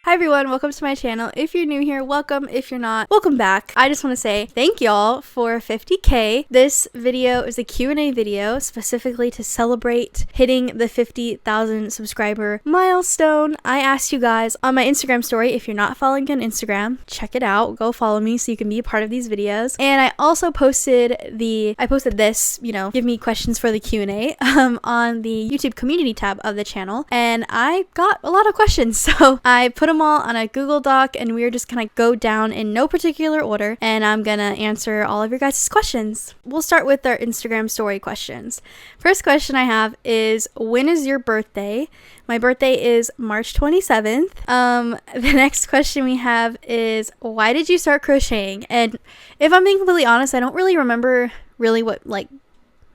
Hi everyone, welcome to my channel. If you're new here, welcome. If you're not, welcome back. I just want to say thank y'all for 50k. This video is a Q&A video specifically to celebrate hitting the 50,000 subscriber milestone. I asked you guys on my Instagram story, if you're not following me on Instagram, check it out. Go follow me so you can be a part of these videos. And I also posted this, give me questions for the Q&A on the YouTube community tab of the channel. And I got a lot of questions, so I put them all on a Google Doc and we're just gonna go down in no particular order and I'm gonna answer all of your guys' questions. We'll start with our Instagram story questions. First question I have is, when is your birthday? My birthday is March 27th. The next question we have is, why did you start crocheting? And if I'm being completely honest, I don't really remember what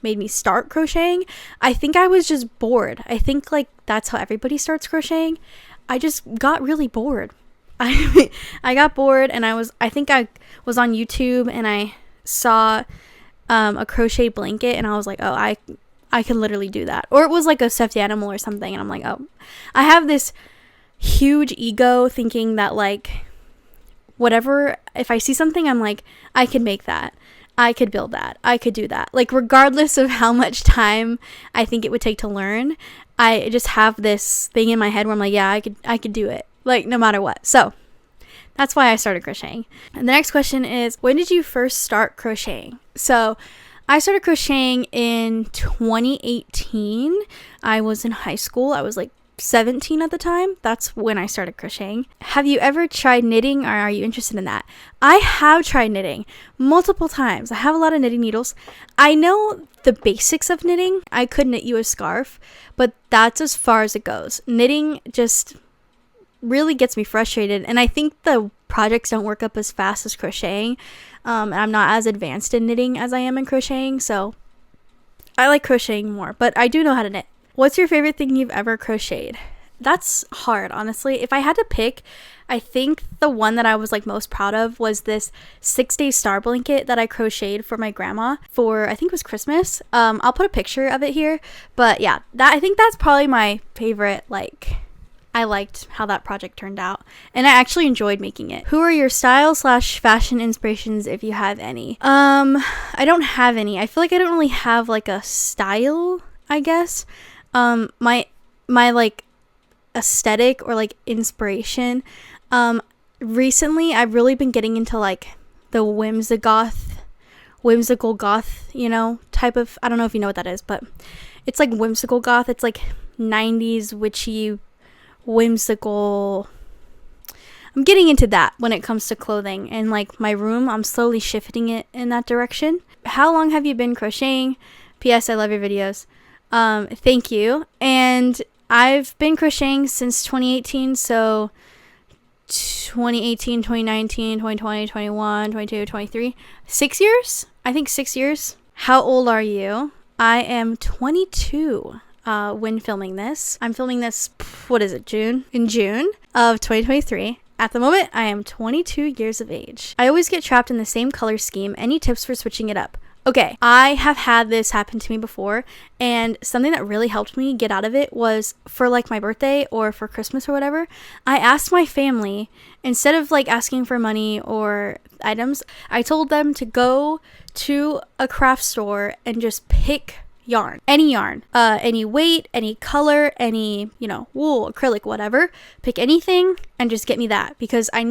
made me start crocheting. I think I was just bored. I think that's how everybody starts crocheting. I just got really bored. I got bored and I think I was on YouTube and I saw a crochet blanket and I was like, oh, I can literally do that. Or it was like a stuffed animal or something and I'm like, oh, I have this huge ego thinking that whatever, if I see something, I'm like, I could make that. I could build that. I could do that. Regardless of how much time I think it would take to learn, I just have this thing in my head where I'm like, yeah, I could do it. No matter what. So that's why I started crocheting. And the next question is, when did you first start crocheting? So I started crocheting in 2018. I was in high school. I was 17 at the time. That's when I started crocheting. Have you ever tried knitting, or are you interested in that? I have tried knitting multiple times. I have a lot of knitting needles. I know the basics of knitting. I could knit you a scarf, but that's as far as it goes. Knitting just really gets me frustrated, and I think the projects don't work up as fast as crocheting. And I'm not as advanced in knitting as I am in crocheting, so I like crocheting more, but I do know how to knit. What's your favorite thing you've ever crocheted? That's hard, honestly. If I had to pick, I think the one that I was most proud of was this 6-day star blanket that I crocheted for my grandma for, I think it was Christmas. I'll put a picture of it here, but yeah, I think that's probably my favorite. I liked how that project turned out and I actually enjoyed making it. Who are your style/fashion inspirations, if you have any? I don't have any. I feel like I don't really have a style, I guess. My aesthetic or inspiration, recently I've really been getting into the whimsical goth, type of, I don't know if you know what that is, but it's whimsical goth. It's 90s witchy whimsical. I'm getting into that when it comes to clothing, and my room, I'm slowly shifting it in that direction. How long have you been crocheting? PS, I love your videos. Thank you. And I've been crocheting since 2018, so 2018, 2019, 2020, 21, 22, 23. 6 years? I think 6 years. How old are you? I am 22 when filming this. I'm filming this, June? In June of 2023. At the moment, I am 22 years of age. I always get trapped in the same color scheme. Any tips for switching it up? Okay, I have had this happen to me before, and something that really helped me get out of it was for my birthday or for Christmas or whatever, I asked my family, instead of asking for money or items, I told them to go to a craft store and just pick yarn, any weight, any color, any wool, acrylic, whatever, pick anything and just get me that, because I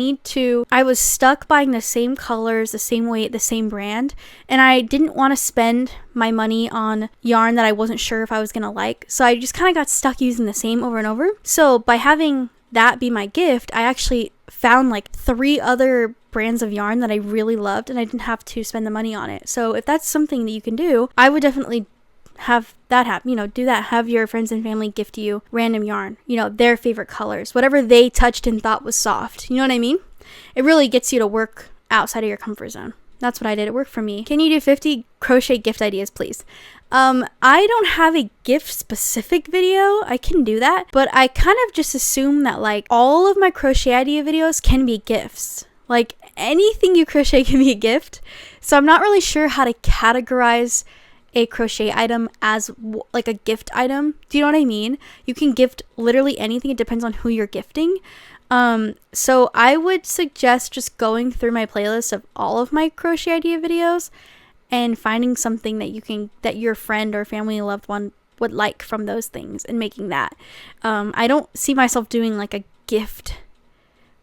was stuck buying the same colors, the same weight, the same brand, and I didn't want to spend my money on yarn that I wasn't sure if I was gonna like, so I just kind of got stuck using the same over and over. So by having that be my gift, I actually found 3 other brands of yarn that I really loved, and I didn't have to spend the money on it. So if that's something that you can do, I would definitely have that happen, do that. Have your friends and family gift you random yarn, their favorite colors, whatever they touched and thought was soft. You know what I mean? It really gets you to work outside of your comfort zone. That's what I did. It worked for me. Can you do 50 crochet gift ideas, please? I don't have a gift specific video. I can do that, but I kind of just assume that all of my crochet idea videos can be gifts. Anything you crochet can be a gift. So I'm not really sure how to categorize a crochet item as like a gift item. Do you know what I mean? You can gift literally anything. It depends on who you're gifting. So I would suggest just going through my playlist of all of my crochet idea videos and finding something that your friend or family loved one would like from those things and making that. I don't see myself doing like a gift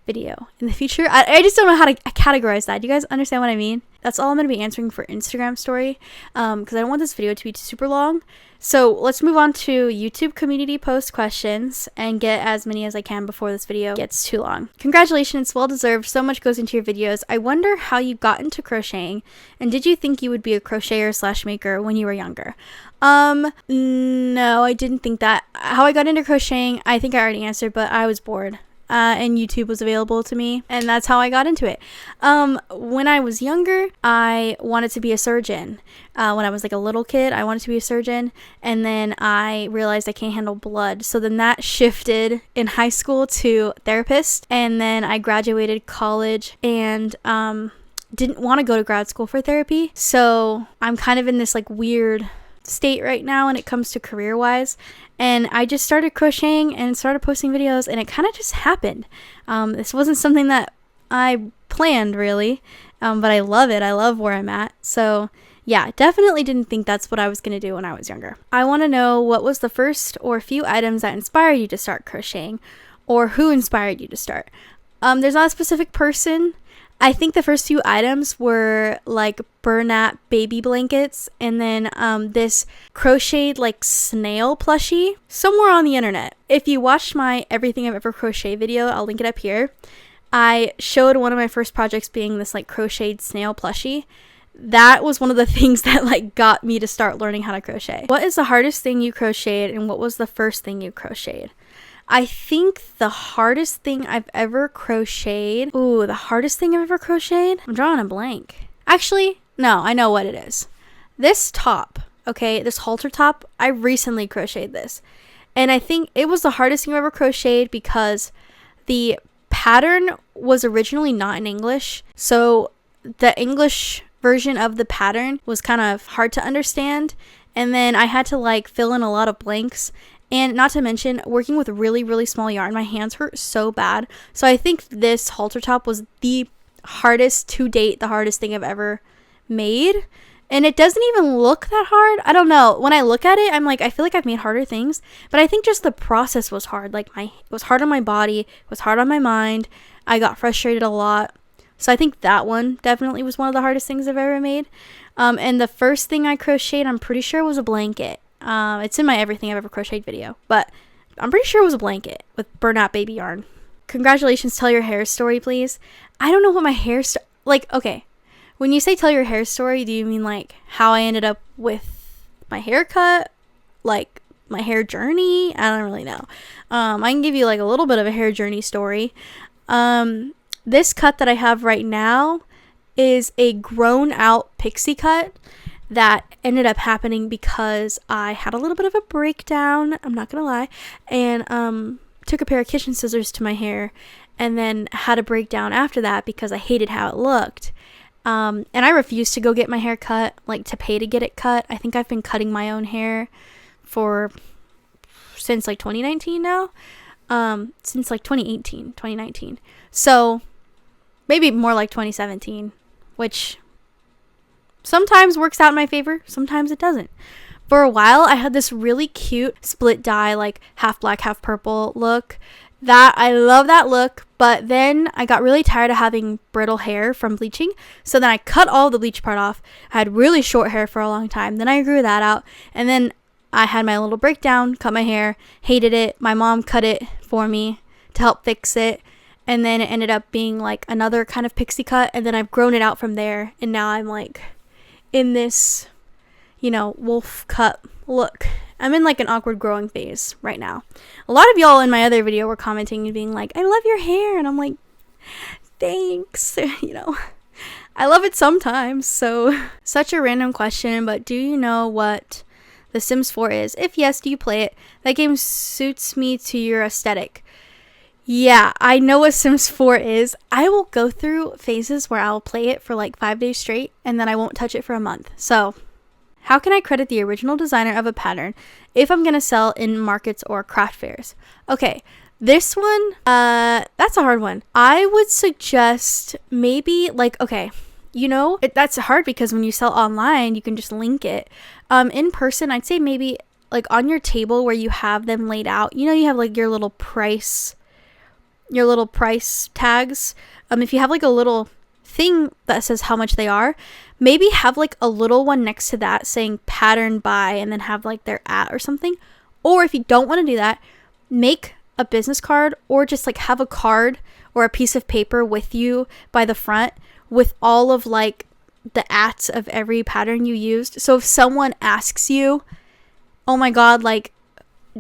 video in the future. I just don't know how to categorize that. Do you guys understand what I mean? That's all I'm going to be answering for Instagram story, because I don't want this video to be super long. So let's move on to YouTube community post questions and get as many as I can before this video gets too long. Congratulations, well deserved. So much goes into your videos. I wonder how you got into crocheting, and did you think you would be a crocheter / maker when you were younger? No, I didn't think that. How I got into crocheting, I think I already answered, but I was bored. And YouTube was available to me, and that's how I got into it. When I was younger, I wanted to be a surgeon. When I was like a little kid, I wanted to be a surgeon, and then I realized I can't handle blood. So then that shifted in high school to therapist, and then I graduated college and didn't want to go to grad school for therapy. So I'm kind of in this like weird state right now when it comes to career wise, and I just started crocheting and started posting videos, and it kind of just happened. This wasn't something that I planned really, but I love it. I love where I'm at. So yeah, definitely didn't think that's what I was going to do when I was younger. I want to know, what was the first or few items that inspired you to start crocheting, or who inspired you to start? There's not a specific person. I think the first few items were like Bernat baby blankets, and then this crocheted like snail plushie somewhere on the internet. If you watched my everything I've ever crochet video, I'll link it up here. I showed one of my first projects being this like crocheted snail plushie. That was one of the things that like got me to start learning how to crochet. What is the hardest thing you crocheted, and what was the first thing you crocheted? I think the hardest thing I've ever crocheted... Ooh, the hardest thing I've ever crocheted? I'm drawing a blank. Actually, no, I know what it is. This top, okay, this halter top, I recently crocheted this. And I think it was the hardest thing I've ever crocheted because the pattern was originally not in English. So the English version of the pattern was kind of hard to understand. And then I had to like fill in a lot of blanks. And not to mention, working with really, really small yarn, my hands hurt so bad. So I think this halter top was the hardest to date, the hardest thing I've ever made. And it doesn't even look that hard. I don't know. When I look at it, I'm like, I feel like I've made harder things. But I think just the process was hard. Like it was hard on my body. It was hard on my mind. I got frustrated a lot. So I think that one definitely was one of the hardest things I've ever made. And the first thing I crocheted, I'm pretty sure was a blanket. It's in my everything I've ever crocheted video, but I'm pretty sure it was a blanket with burnout baby yarn. Congratulations, tell your hair story, please. I don't know what my hair like, okay, when you say tell your hair story, do you mean like how I ended up with my haircut, like my hair journey? I don't really know. I can give you like a little bit of a hair journey story. This cut that I have right now is a grown out pixie cut that ended up happening because I had a little bit of a breakdown, I'm not gonna lie, and took a pair of kitchen scissors to my hair and then had a breakdown after that because I hated how it looked. And I refused to go get my hair cut, like to pay to get it cut. I think I've been cutting my own hair since like 2019 now. Since like 2019. So maybe more like 2017, which sometimes works out in my favor, sometimes it doesn't. For a while, I had this really cute split dye, like half black, half purple look. I love that look, but then I got really tired of having brittle hair from bleaching. So then I cut all the bleach part off. I had really short hair for a long time. Then I grew that out. And then I had my little breakdown, cut my hair, hated it. My mom cut it for me to help fix it. And then it ended up being like another kind of pixie cut. And then I've grown it out from there. And now I'm like in this, wolf cut look. I'm in like an awkward growing phase right now. A lot of y'all in my other video were commenting and being like, I love your hair. And I'm like, thanks. I love it sometimes. So such a random question, but do you know what The Sims 4 is? If yes, do you play it? That game suits me to your aesthetic. Yeah, I know what Sims 4 is. I will go through phases where I'll play it for like 5 days straight and then I won't touch it for a month. So How can I credit the original designer of a pattern if I'm going to sell in markets or craft fairs? Okay, this one, that's a hard one. I would suggest maybe like, okay, you know, that's hard because when you sell online, you can just link it. In person, I'd say maybe like on your table where you have them laid out, you know, you have like your little price tags. If you have like a little thing that says how much they are, maybe have like a little one next to that saying pattern by, and then have like their @ or something. Or if you don't want to do that, make a business card, or just like have a card or a piece of paper with you by the front with all of like the @ of every pattern you used. So if someone asks you, oh my god, like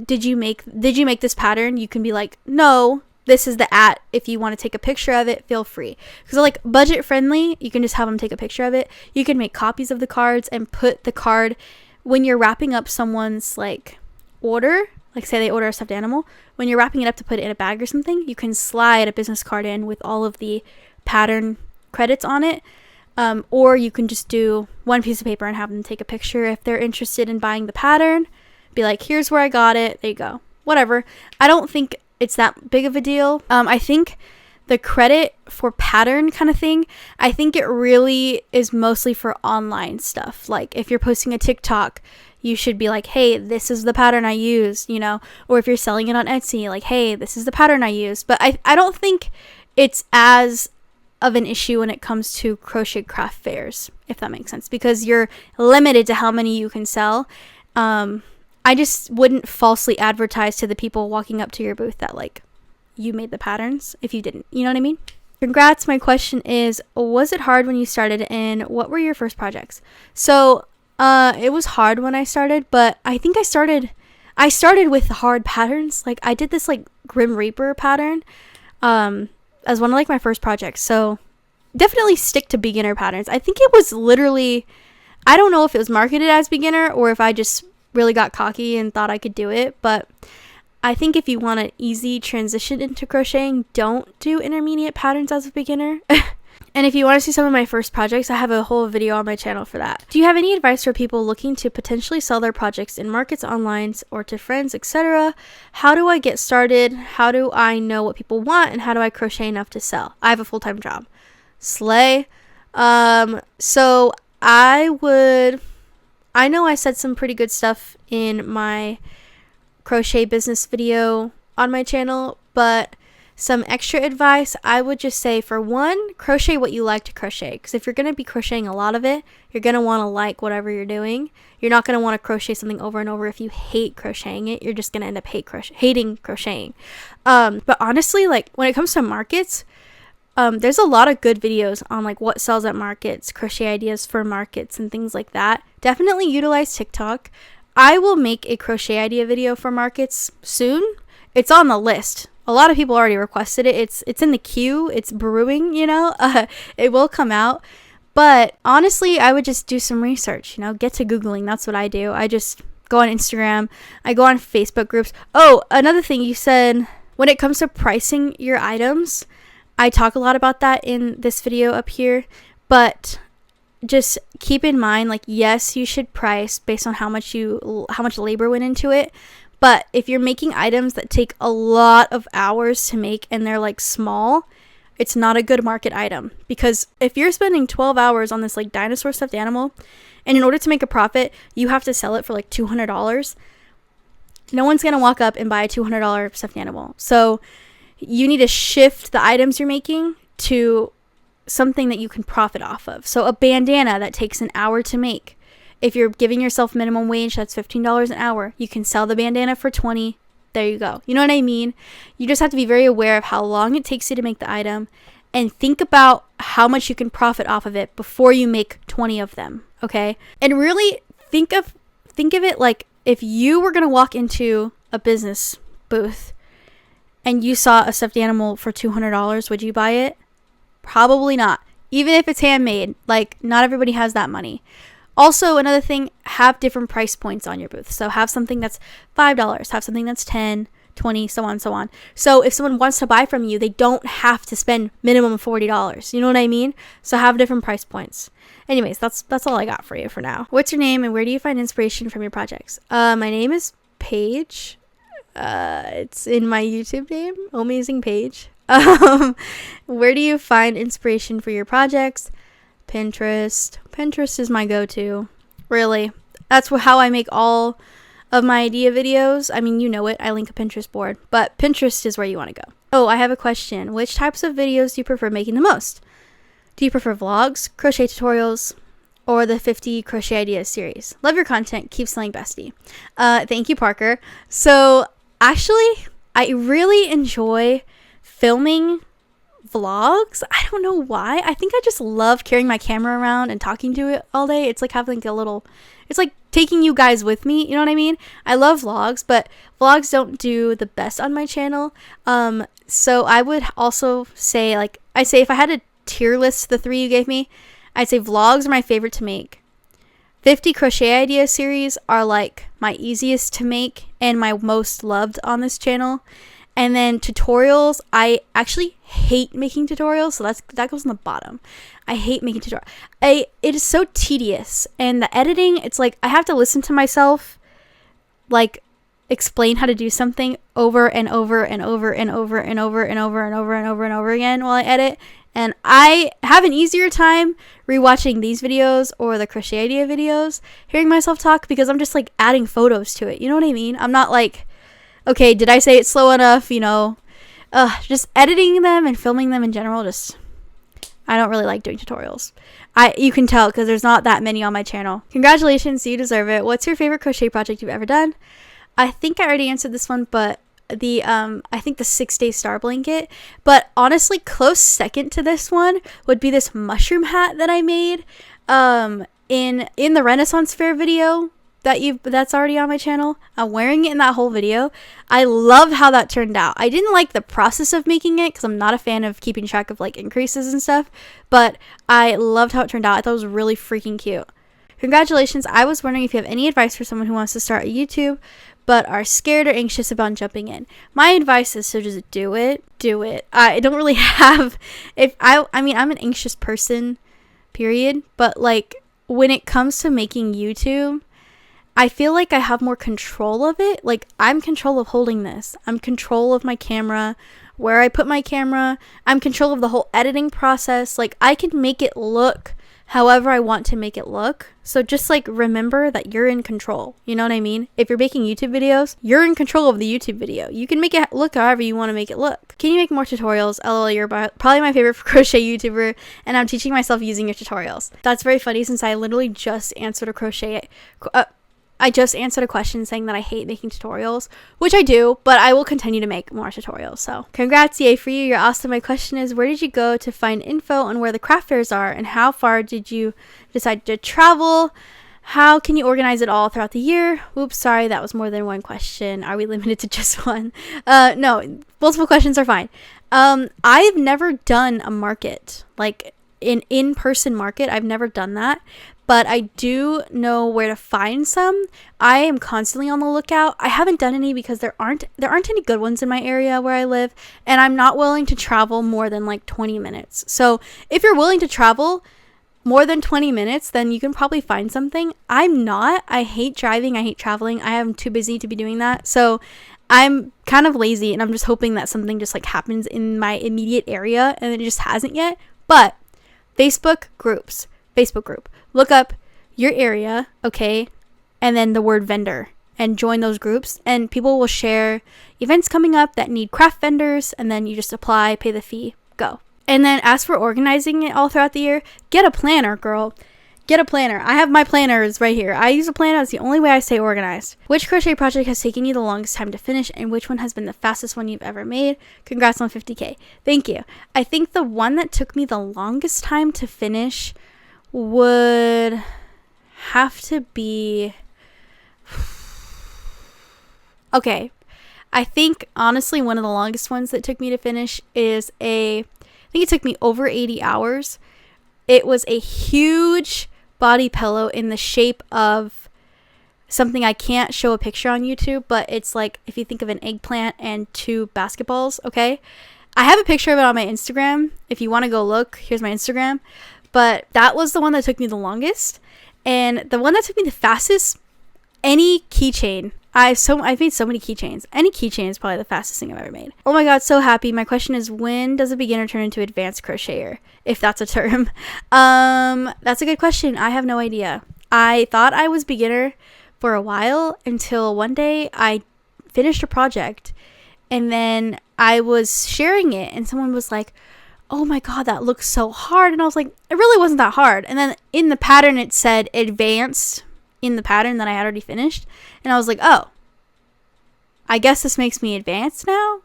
did you make this pattern, you can be like, no, this is the @ if you want to take a picture of it, feel free. Because like budget friendly, you can just have them take a picture of it. You can make copies of the cards and put the card when you're wrapping up someone's like order, like say they order a stuffed animal, when you're wrapping it up to put it in a bag or something, you can slide a business card in with all of the pattern credits on it. Or you can just do one piece of paper and have them take a picture if they're interested in buying the pattern. Be like, here's where I got it. There you go. Whatever. I don't think it's that big of a deal. I think the credit for pattern kind of thing, I think it really is mostly for online stuff. Like if you're posting a TikTok, you should be like, hey, this is the pattern I used, you know, or if you're selling it on Etsy, like, hey, this is the pattern I used. But I don't think it's as of an issue when it comes to crochet craft fairs, if that makes sense, because you're limited to how many you can sell. I just wouldn't falsely advertise to the people walking up to your booth that like you made the patterns if you didn't, you know what I mean? Congrats. My question is, was it hard when you started, and what were your first projects? So it was hard when I started, but I think I started with hard patterns. Like I did this like Grim Reaper pattern as one of like my first projects. So definitely stick to beginner patterns. I think it was literally, I don't know if it was marketed as beginner or if I just really got cocky and thought I could do it, but I think if you want an easy transition into crocheting, don't do intermediate patterns as a beginner. And if you want to see some of my first projects, I have a whole video on my channel for that. Do you have any advice for people looking to potentially sell their projects in markets, online, or to friends, etc.? How do I get started? How do I know what people want? And how do I crochet enough to sell? I have a full-time job. Slay. So I know I said some pretty good stuff in my crochet business video on my channel, but some extra advice, I would just say, for one, crochet what you like to crochet. Because if you're going to be crocheting a lot of it, you're going to want to like whatever you're doing. You're not going to want to crochet something over and over. If you hate crocheting it, you're just going to end up hating crocheting. But honestly, like when it comes to markets, there's a lot of good videos on like what sells at markets, crochet ideas for markets, and things like that. Definitely utilize TikTok. I will make a crochet idea video for markets soon. It's on the list. A lot of people already requested it. It's in the queue. It's brewing, you know. It will come out. But honestly, I would just do some research, you know, get to Googling. That's what I do. I just go on Instagram. I go on Facebook groups. Oh, another thing you said, when it comes to pricing your items, I talk a lot about that in this video up here, but just keep in mind, like, yes, you should price based on how much labor went into it. But if you're making items that take a lot of hours to make and they're like small, it's not a good market item. Because if you're spending 12 hours on this like dinosaur stuffed animal, and in order to make a profit, you have to sell it for like $200, no one's going to walk up and buy a $200 stuffed animal. So you need to shift the items you're making to something that you can profit off of. So a bandana that takes an hour to make. If you're giving yourself minimum wage, that's $15 an hour. You can sell the bandana for $20. There you go. You know what I mean? You just have to be very aware of how long it takes you to make the item and think about how much you can profit off of it before you make 20 of them, okay? And really think of it like if you were going to walk into a business booth and you saw a stuffed animal for $200, would you buy it? Probably not. Even if it's handmade, like not everybody has that money. Also, another thing, have different price points on your booth. So have something that's $5, have something that's $10, 20, so on, so on. So if someone wants to buy from you, they don't have to spend minimum $40. You know what I mean? So have different price points. Anyways, that's all I got for you for now. What's your name and where do you find inspiration from your projects? My name is Paige. It's in my YouTube name, Amazing Paige. Where do you find inspiration for your projects? Pinterest. Pinterest is my go-to. Really. That's how I make all of my idea videos. I mean, you know it. I link a Pinterest board. But Pinterest is where you want to go. Oh, I have a question. Which types of videos do you prefer making the most? Do you prefer vlogs, crochet tutorials, or the 50 crochet ideas series? Love your content. Keep selling, bestie. Thank you, Parker. So actually, I really enjoy filming vlogs. I don't know why. I think I just love carrying my camera around and talking to it all day. It's like having it's like taking you guys with me. You know what I mean? I love vlogs, but vlogs don't do the best on my channel. So I would also say, I say if I had a tier list, the 3 you gave me, I'd say vlogs are my favorite to make. 50 crochet idea series are like my easiest to make and my most loved on this channel. And then tutorials, I actually hate making tutorials, so that goes on the bottom. I hate making tutorials. It is so tedious, and the editing, it's like I have to listen to myself like explain how to do something over and over and over and over and over and over and over and over and over again while I edit. And I have an easier time rewatching these videos or the crochet idea videos, hearing myself talk, because I'm just like adding photos to it. You know what I mean? I'm not like, okay, did I say it slow enough? You know, just editing them and filming them in general. I don't really like doing tutorials. You can tell because there's not that many on my channel. Congratulations, you deserve it. What's your favorite crochet project you've ever done? I think I already answered this one, but I think the 6-day star blanket. But honestly, close second to this one would be this mushroom hat that I made in the Renaissance Fair video that's already on my channel. I'm wearing it in that whole video. I love how that turned out. I didn't like the process of making it because I'm not a fan of keeping track of like increases and stuff, but I loved how it turned out. I thought it was really freaking cute. Congratulations. I was wondering if you have any advice for someone who wants to start a YouTube but are scared or anxious about jumping in. My advice is to just do it. I don't really have, I mean, I'm an anxious person, period, but like when it comes to making YouTube, I feel like I have more control of it. Like I'm control of holding this. I'm control of my camera, where I put my camera. I'm control of the whole editing process. Like I can make it look however I want to make it look. So just like remember that you're in control. You know what I mean? If you're making YouTube videos, you're in control of the YouTube video. You can make it look however you want to make it look. Can you make more tutorials? LOL, you're probably my favorite crochet YouTuber, and I'm teaching myself using your tutorials. That's very funny since I literally just answered a question saying that I hate making tutorials, which I do, but I will continue to make more tutorials. So congrats, yay for you, you're awesome. My question is, where did you go to find info on where the craft fairs are, and how far did you decide to travel? How can you organize it all throughout the year? Oops, sorry, that was more than one question. Are we limited to just one? No, multiple questions are fine. I've never done a market, like an in-person market. I've never done that. But I do know where to find some. I am constantly on the lookout. I haven't done any because there aren't any good ones in my area where I live, and I'm not willing to travel more than like 20 minutes. So if you're willing to travel more than 20 minutes, then you can probably find something. I'm not. I hate driving. I hate traveling. I am too busy to be doing that. So I'm kind of lazy, and I'm just hoping that something just like happens in my immediate area, and it just hasn't yet. But Facebook group. Look up your area, okay, and then the word vendor, and join those groups, and people will share events coming up that need craft vendors, and then you just apply, pay the fee, go. And then as for organizing it all throughout the year, get a planner, girl. Get a planner. I have my planners right here. I use a planner. It's the only way I stay organized. Which crochet project has taken you the longest time to finish, and which one has been the fastest one you've ever made? Congrats on 50K. Thank you. I think the one that took me the longest time to finish would have to be, okay, I think honestly one of the longest ones that took me to finish is I think it took me over 80 hours. It was a huge body pillow in the shape of something I can't show a picture on YouTube, but it's like if you think of an eggplant and 2 basketballs, okay? I have a picture of it on my Instagram. If you want to go look, here's my Instagram. But that was the one that took me the longest. And the one that took me the fastest, any keychain. I've made so many keychains. Any keychain is probably the fastest thing I've ever made. Oh my god, so happy. My question is, when does a beginner turn into advanced crocheter? If that's a term. That's a good question. I have no idea. I thought I was beginner for a while until one day I finished a project and then I was sharing it and someone was like, oh my god, that looks so hard. And I was like, it really wasn't that hard. And then in the pattern it said advanced in the pattern that I had already finished. And I was like, oh, I guess this makes me advanced now.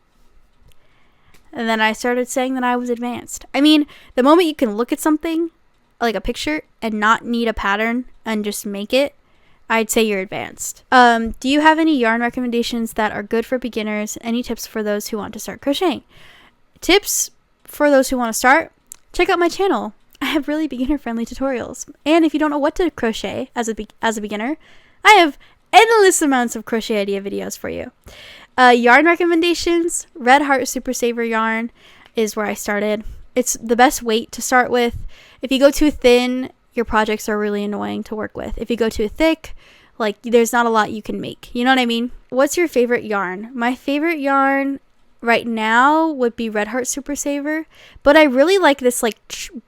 And then I started saying that I was advanced. I mean, the moment you can look at something like a picture and not need a pattern and just make it, I'd say you're advanced. Do you have any yarn recommendations that are good for beginners? Any tips for those who want to start crocheting? Tips for those who want to start? Check out my channel. I have really beginner-friendly tutorials. And if you don't know what to crochet as a beginner, I have endless amounts of crochet idea videos for you. Yarn recommendations: Red Heart Super Saver yarn is where I started. It's the best weight to start with. If you go too thin, your projects are really annoying to work with. If you go too thick, like, there's not a lot you can make. You know what I mean? What's your favorite yarn? My favorite yarn right now would be Red Heart Super Saver, but I really like this like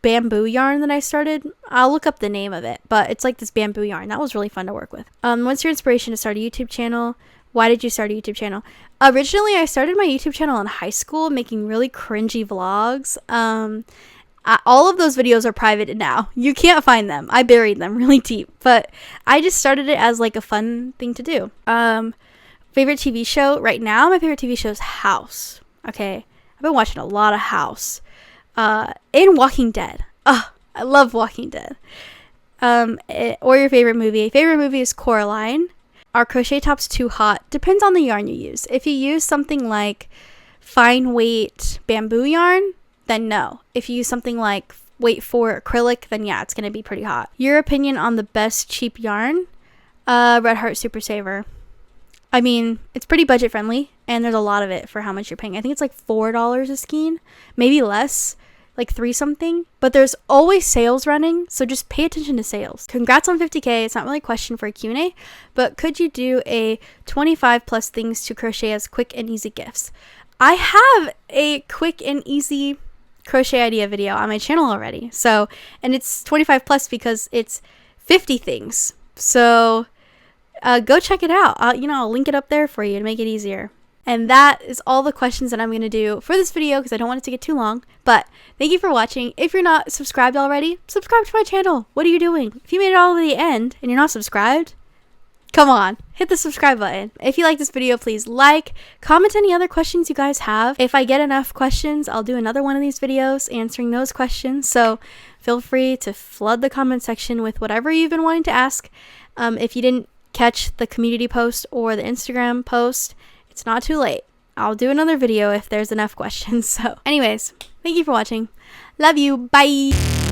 bamboo yarn that I started. I'll look up the name of it, but it's like this bamboo yarn. That was really fun to work with. What's your inspiration to start a YouTube channel? Why did you start a YouTube channel? Originally, I started my YouTube channel in high school making really cringy vlogs. All of those videos are private now. You can't find them. I buried them really deep, but I just started it as like a fun thing to do. Favorite TV show right now? My favorite TV show is House. Okay, I've been watching a lot of House. And Walking Dead. Oh, I love Walking Dead. Or your favorite movie? Favorite movie is Coraline. Are crochet tops too hot? Depends on the yarn you use. If you use something like fine weight bamboo yarn, then no. If you use something like weight 4 acrylic, then yeah, it's going to be pretty hot. Your opinion on the best cheap yarn? Red Heart Super Saver. I mean, it's pretty budget friendly, and there's a lot of it for how much you're paying. I think it's like $4 a skein, maybe less, like 3 something. But there's always sales running, so just pay attention to sales. Congrats on 50K. It's not really a question for a Q&A, but could you do a 25 plus things to crochet as quick and easy gifts? I have a quick and easy crochet idea video on my channel already, so, and it's 25 plus because it's 50 things, so go check it out. I'll link it up there for you to make it easier. And that is all the questions that I'm going to do for this video because I don't want it to get too long. But thank you for watching. If you're not subscribed already, subscribe to my channel. What are you doing? If you made it all the way to the end and you're not subscribed, come on, hit the subscribe button. If you like this video, please like, comment any other questions you guys have. If I get enough questions, I'll do another one of these videos answering those questions. So feel free to flood the comment section with whatever you've been wanting to ask. If you didn't catch the community post or the Instagram post, it's not too late. I'll do another video if there's enough questions. So anyways, thank you for watching. Love you. Bye.